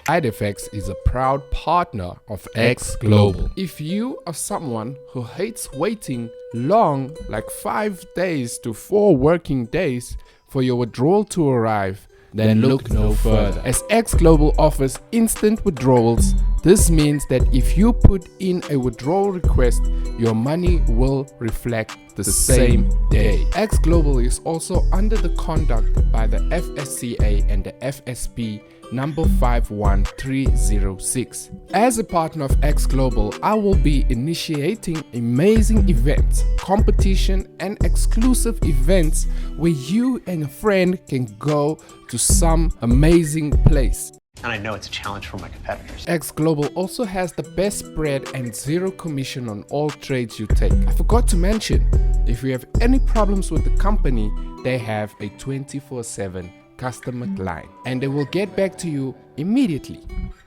Side Effects is a proud partner of Xglobal. If you are someone who hates waiting long, like 5 days to 4 working days, for your withdrawal to arrive, then look no further. As Xglobal offers instant withdrawals, this means that if you put in a withdrawal request, your money will reflect the same day. Xglobal is also under the conduct by the FSCA and the FSP number 51306. As a partner of Xglobal, I will be initiating amazing events, competition and exclusive events where you and a friend can go to some amazing place. And I know it's a challenge for my competitors. Xglobal also has the best spread and zero commission on all trades you take. I forgot to mention, if you have any problems with the company, they have a 24/7 customer line and they will get back to you immediately.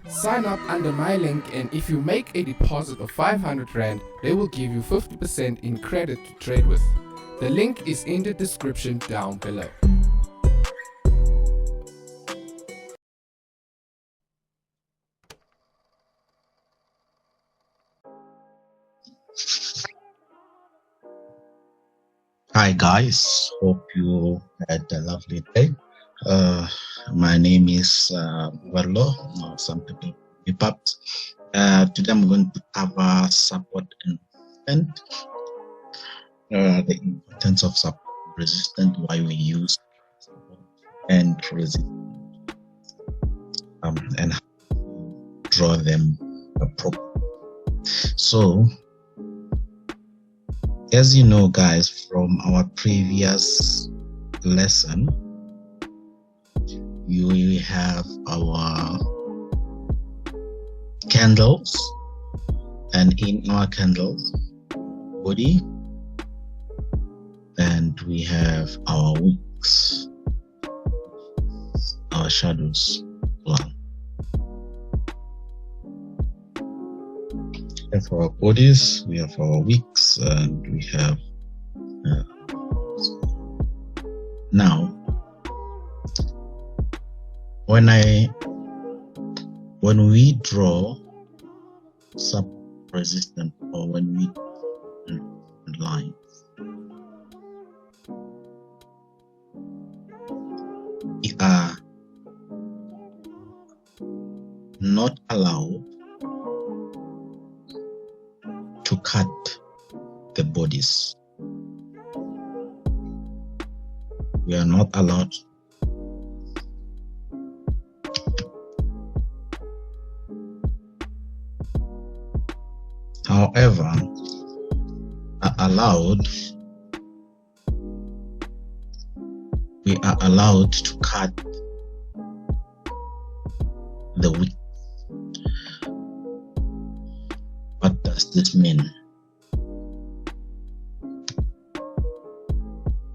Sign up under my link, and if you make a deposit of 500 Rand, they will give you 50% in credit to trade with. The link is in the description down below. Hi guys, hope you had a lovely day. My name is Warlo, or some people me Paps. Today I'm going to cover support and resistant, the importance of support and resistant, why we use support and resistance, and how to draw them properly. So, as you know guys, from our previous lesson, we have our candles, and in our candles body, and we have our wicks, our shadows as well. We have our bodies, we have our wicks, and we have now when we draw sub resistant, or when we lines, we are not allowed to cut the bodies. We are not allowed however we are allowed to cut the wick. What does this mean?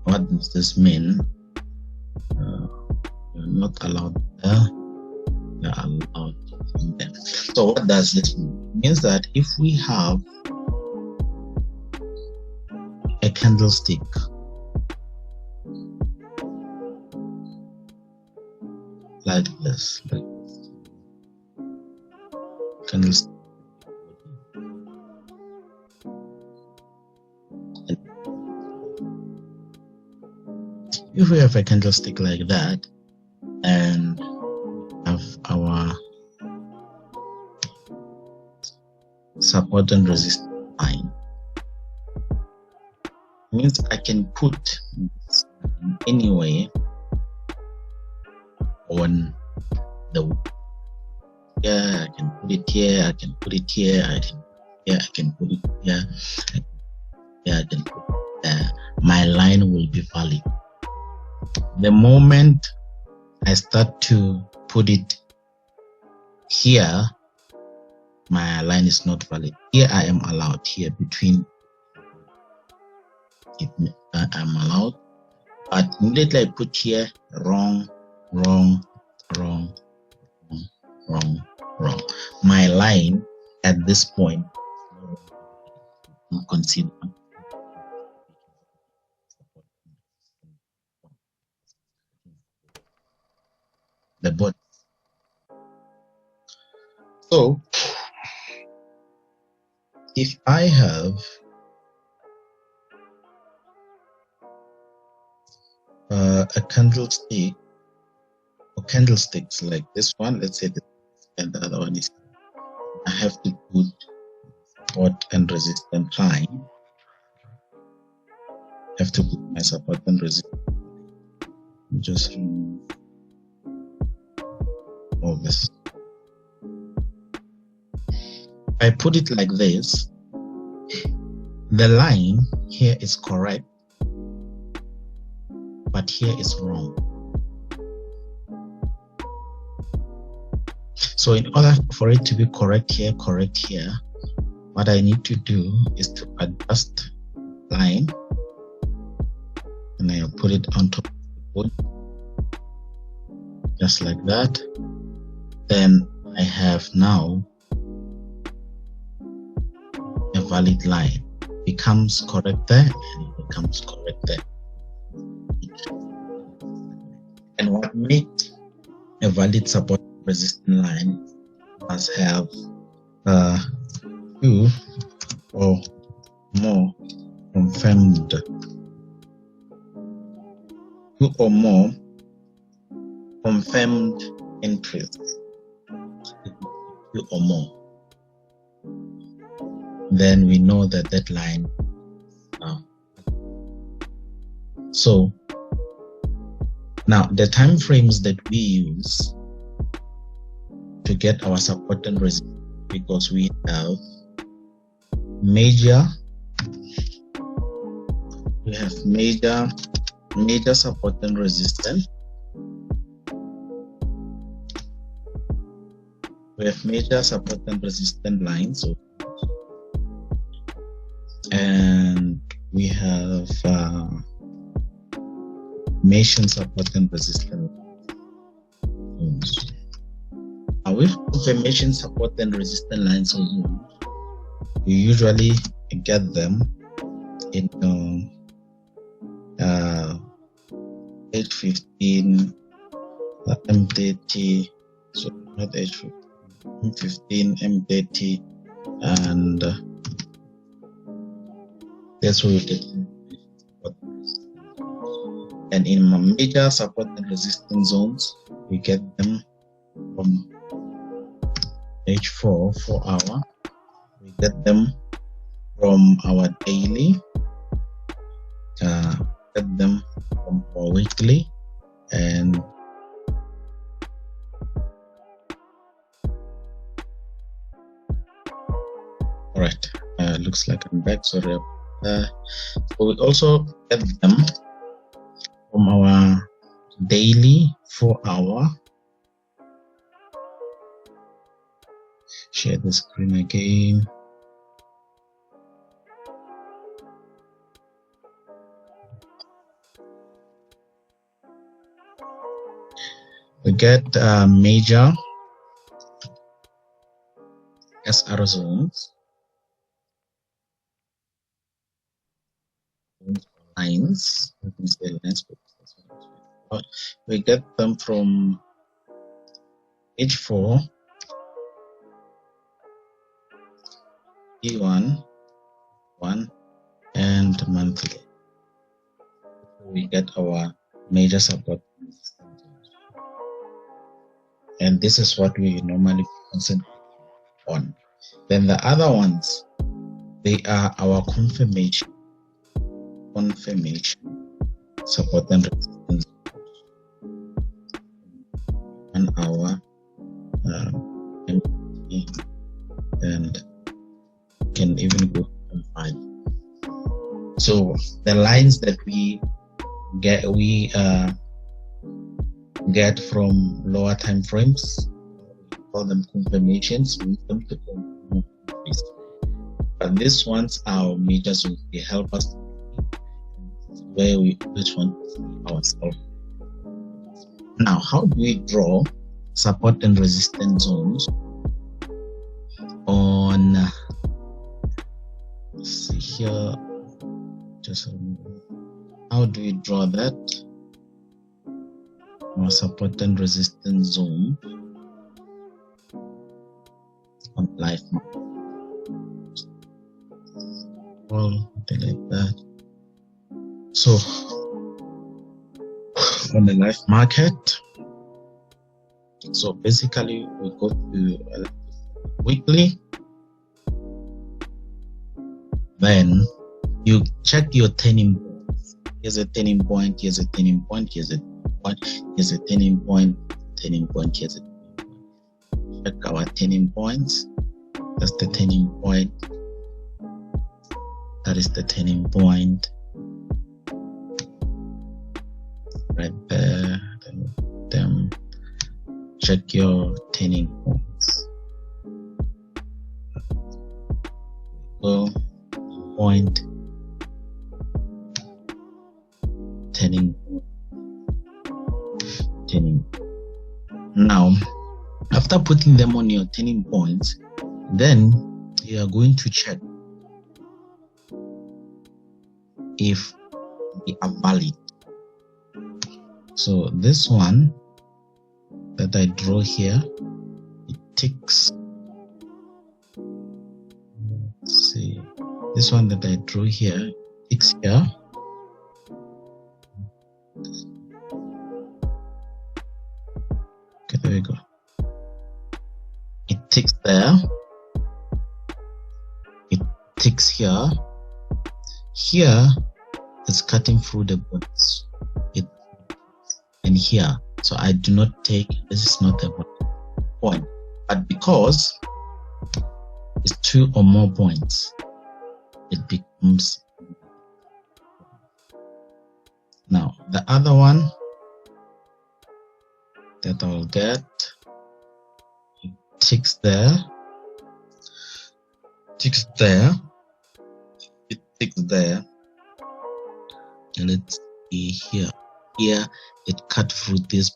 What does this mean? You're not allowed there, you're allowed in there. So what does this mean? It means that if we have a candlestick like this, candlestick, if we have a candlestick like that and have our support and resistance line, means I can put this in any way on the wick. Yeah, I can put it here, I can put it here, I can put it here, I can put it there. My line will be valid. The moment I start to put it here, my line is not valid. Here I am allowed, here between it, I'm allowed, but immediately I put here, wrong. My line at this point consider the body. So if I have a candlestick or candlesticks like this one, let's say this, and the other one is, I have to put support and resistance line. I have to put my support and resistance. Just remove all this. I put it like this. The line here is correct, but here is wrong. So in order for it to be correct here, what I need to do is to adjust line, and I'll put it on top of the board, just like that. Then I have now a valid line. It becomes correct there, and it becomes correct there. And what makes a valid support resistance line must have 2 or more confirmed entries. 2 or more. Then we know that that line now. So now the time frames that we use to get our support and resistance, because we have major support and resistance. We have major support and resistance lines, and we have Metion support and resistance. With confirmation support and resistance lines, we usually get them in H15, M30, so not H15, M15, M30, and that's where we get support. And in major support and resistance zones, we get them from H4 4 hour. We get them from our daily, get them from our weekly, and all right. Looks like I'm back. Sorry. So we also get them from our daily 4 hour. Share the screen again. We get major SR zones, lines. Let me say lines. We get them from H4, E1, 1, and monthly. We get our major support, and this is what we normally concentrate on. Then the other ones, they are our confirmation support and resistance, and our and can even go to 5. So the lines that we get from lower time frames, we call them confirmations. We use them to confirm, but these ones are major zones. They help us where we which one ourselves. Now, how do we draw support and resistance zones on? Let's see here. Just how do we draw that? Our support and resistance zone. on live market. Well, like that. So on the live market, so basically we go to weekly, then you check your turning points. Here's a turning point, here's a turning point, here's a point, here's a turning point, turning point, here's a turning point. Check our turning points. That's the turning point. That is the turning point right there. Then check your turning points. Go point, turning. Now, after putting them on your turning points, then you are going to check if they are valid. So this one that I draw here, it ticks. Let's see, this one that I drew here ticks here. Okay, there we go. It ticks there. It ticks here. Here it's cutting through the box. And here, so I do not take, this is not a point, but because it's 2 or more points, it becomes. Now the other one that I'll get, it ticks there, ticks there, it ticks there, and let's see here. Here it cut through this,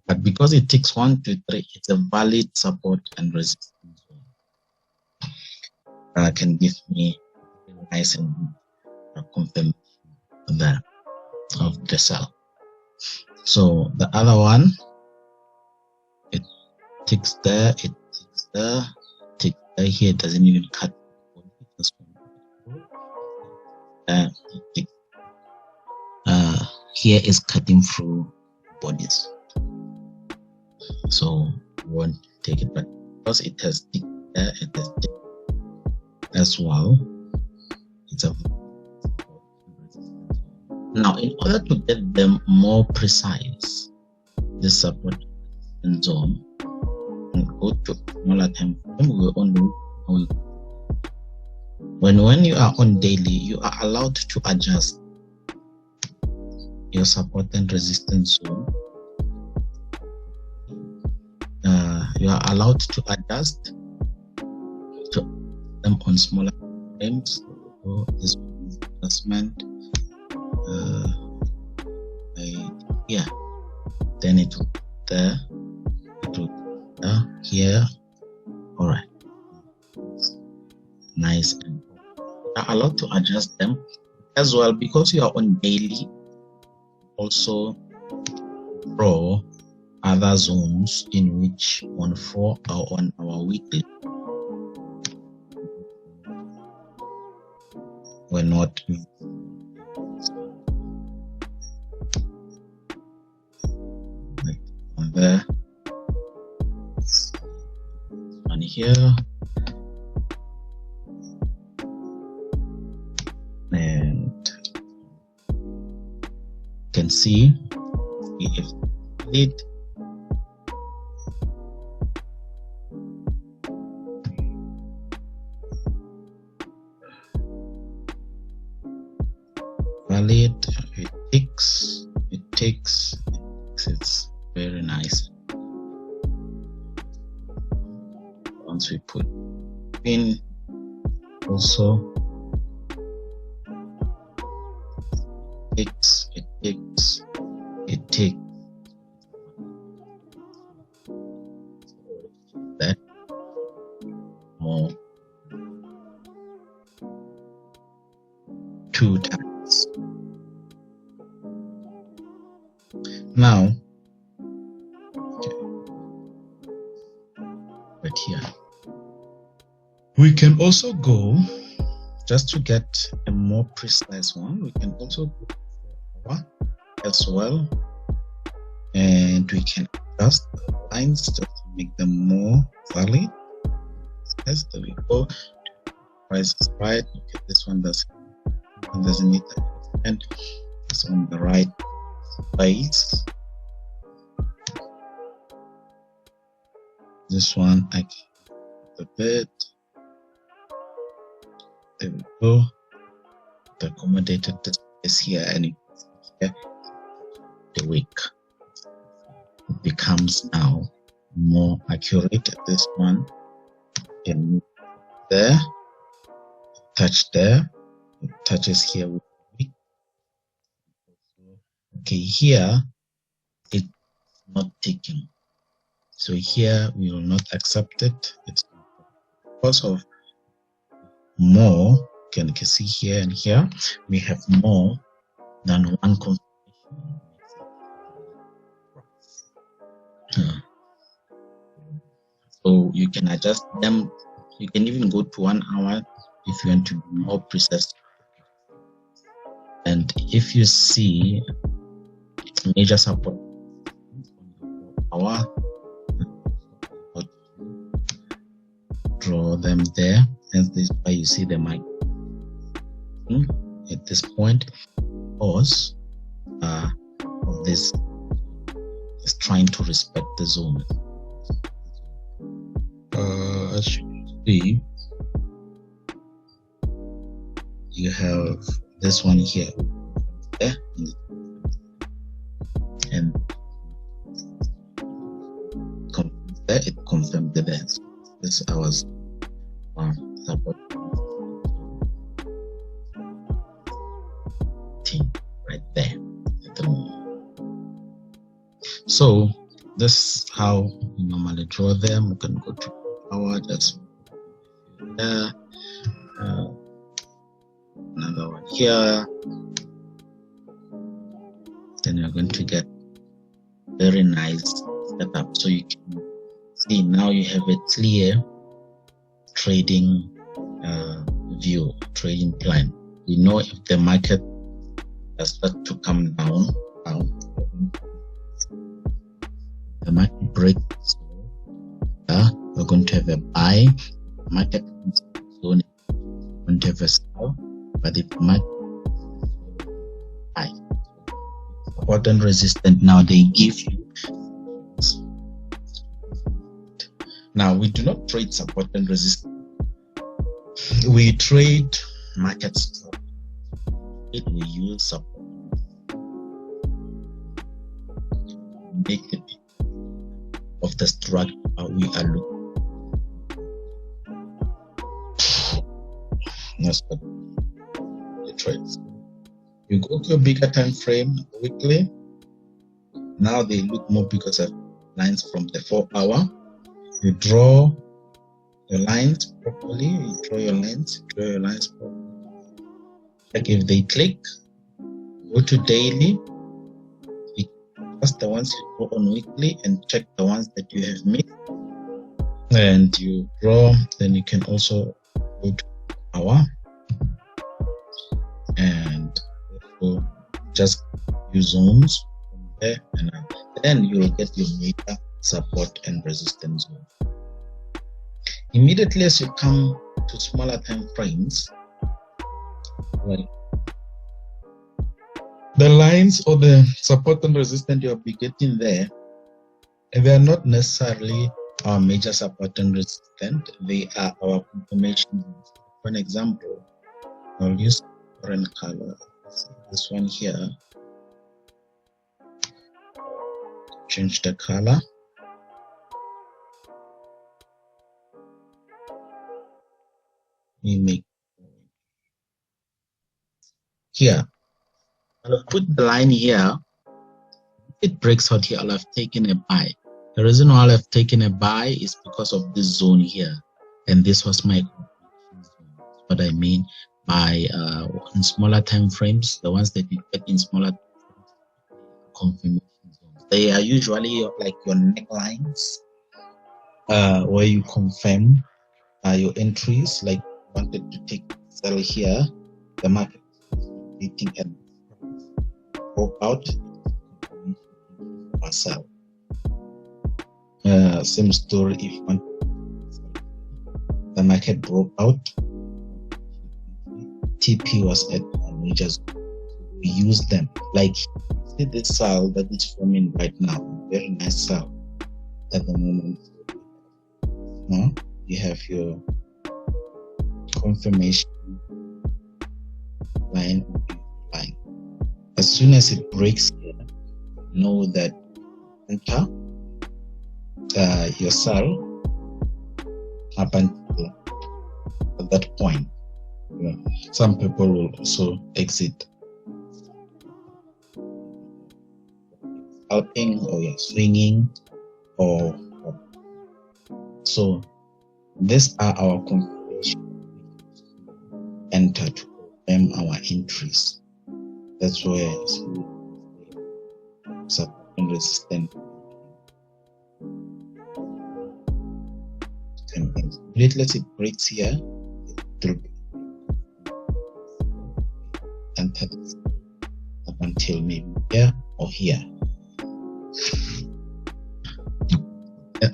but because it takes 1, 2, 3, it's a valid support and resistance zone. Can give me nice and confirmation there of the sell. So the other one, it ticks there, it ticks there, ticks there. Here it doesn't even cut. It ticks. Here is cutting through bodies, so we won't take it, but because it has ticked there, it has ticked as well. It's a. Now, in order to get them more precise, this support zone, and go to smaller time frame, we only when you are on daily, you are allowed to adjust your support and resistance zone. You are allowed to adjust to them on smaller frames. So this adjustment, yeah, then it will there, it will here. All right, nice. And you are allowed to adjust them as well because you are on daily. Also draw other zones in which on 4 or on our weekly we're not like on there, on here, and can see if it valid, it takes, it's very nice. Once we put in also it takes that more 2 times. Now right here. We can also go, just to get a more precise one, we can also go as well, and we can adjust the lines just to make them more valid. Yes, there we go. Price is right. Okay, this one doesn't need that, and it's on the right place. This one I can a bit. There we go. The accommodated is here, and here the wick. It becomes now more accurate. This one can move there, touch there, it touches here with the wick. Okay, here it's not taking. So here we will not accept it. It's because of more. You can see here and here we have more than one confirmation. So you can adjust them. You can even go to 1 hour if you want to be more precise. And if you see major support hour, draw them there, and this is why you see the mic at this point, because of this is trying to respect the zone. As you see, you have this one here, and it confirmed the best. This was support team right there at the moment. So this is how we normally draw them. We can go to power, just there, another one here. Then you're going to get very nice setup. So you can see now you have a clear trading view, trading plan. You know if the market has started to come down, the market breaks, we're going to have a buy. Market zone, we're going to have a sell, but if market buy, support and resistance, now they give you. Now we do not trade support and resistance. We trade market stop. We use support. Make the of the structure we are looking. That's what the trades. You go to a bigger time frame weekly. Now they look more because of lines from the 4 hour. You draw your lines properly. You draw your lines properly. Like if they click, go to daily. Just the ones you draw on weekly and check the ones that you have missed. And you draw. Then you can also go to hour and also just use zones from there, and then you will get your major support and resistance zone. Immediately as you come to smaller time frames, well, the lines or the support and resistance you'll be getting there, they are not necessarily our major support and resistance, they are our confirmation. For an example, I'll use orange color, this one here, change the color. We make here. I'll put the line here. It breaks out here. I'll have taken a buy. The reason why I'll have taken a buy is because of this zone here, and this was my confirmation zone. What I mean by in smaller time frames, the ones that you get in smaller confirmation zones, they are usually like your necklines. where you confirm your entries. Like wanted to take sell here, the market waiting and broke out or sell. Same story if you want the market broke out, TP was at majors. We use them. Like see this cell that is forming right now, very nice cell at the moment. Now you have your confirmation line. As soon as it breaks here, know that enter your cell up until at that point. Yeah. Some people will also exit scalping or you're swinging or so. These are our confirmation enter to confirm our entries. That's where support and resistance. Let's it breaks here, it will be enter up until maybe here or here.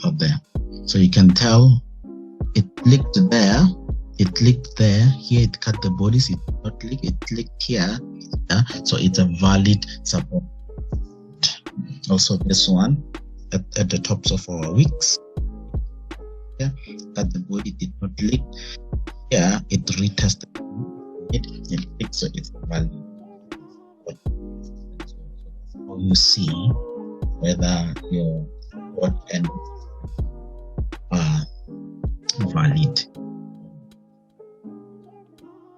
Or there. So you can tell it clicked there, it clicked there, here it cut the bodies, it did not click, it clicked here, so it's a valid support. Also this one at the tops of our wicks, yeah, cut the body, did not click, here it retested it clicked, so it's valid. So you see whether your what and valid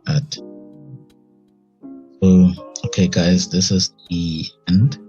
at. So okay guys, this is the end.